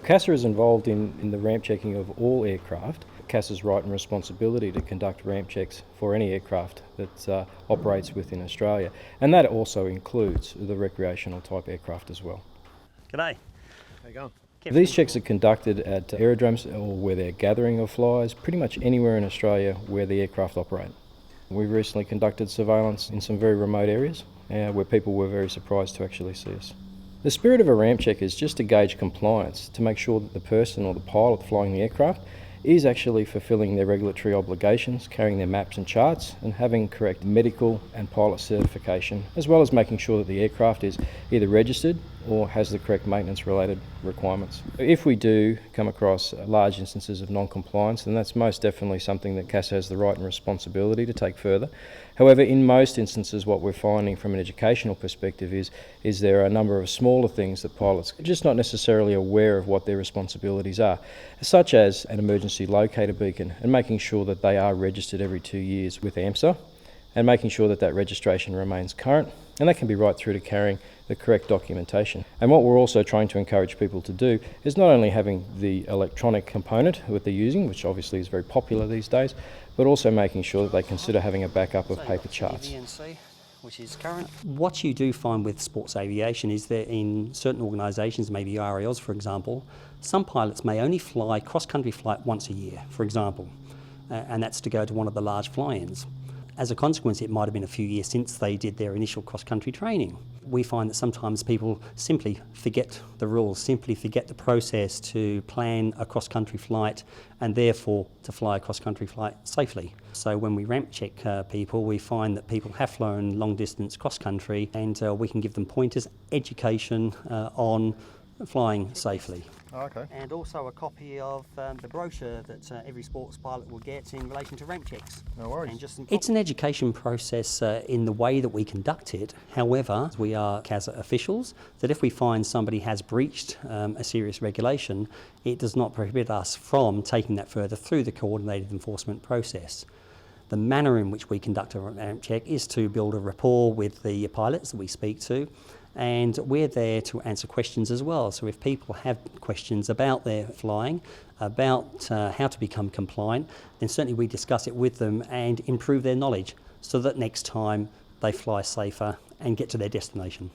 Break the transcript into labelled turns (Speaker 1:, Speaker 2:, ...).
Speaker 1: CASA is involved in the ramp checking of all aircraft. CASA's right and responsibility to conduct ramp checks for any aircraft that operates within Australia, and that also includes the recreational type aircraft as well.
Speaker 2: G'day. How you going?
Speaker 1: These checks are conducted at aerodromes or where they're gathering of flyers, pretty much anywhere in Australia where the aircraft operate. We've recently conducted surveillance in some very remote areas where people were very surprised to actually see us. The spirit of a ramp check is just to gauge compliance, to make sure that the person or the pilot flying the aircraft is actually fulfilling their regulatory obligations, carrying their maps and charts, and having correct medical and pilot certification, as well as making sure that the aircraft is either registered or has the correct maintenance-related requirements. If we do come across large instances of non-compliance, then that's most definitely something that CASA has the right and responsibility to take further. However, in most instances, what we're finding from an educational perspective is there are a number of smaller things that pilots are just not necessarily aware of what their responsibilities are, such as an emergency locator beacon and making sure that they are registered every 2 years with AMSA and making sure that that registration remains current, and that can be right through to carrying the correct documentation. And what we're also trying to encourage people to do is not only having the electronic component that they're using, which obviously is very popular these days, but also making sure that they consider having a backup of paper charts.
Speaker 2: Which is current. What you do find with sports aviation is that in certain organisations, maybe RALs for example, some pilots may only fly cross-country flight once a year, for example, and that's to go to one of the large fly-ins. As a consequence, it might have been a few years since they did their initial cross-country training. We find that sometimes people simply forget the rules, simply forget the process to plan a cross-country flight and therefore to fly a cross-country flight safely. So when we ramp check people, we find that people have flown long-distance cross-country, and we can give them pointers, education on flying safely.
Speaker 3: Oh, okay.
Speaker 2: And also a copy of the brochure that every sports pilot will get in relation to ramp checks.
Speaker 3: No worries.
Speaker 2: And just it's an education process in the way that we conduct it. However, we are CASA officials, that if we find somebody has breached a serious regulation, it does not prohibit us from taking that further through the coordinated enforcement process. The manner in which we conduct a ramp check is to build a rapport with the pilots that we speak to, and we're there to answer questions as well. So if people have questions about their flying, about how to become compliant, then certainly we discuss it with them and improve their knowledge so that next time they fly safer and get to their destination.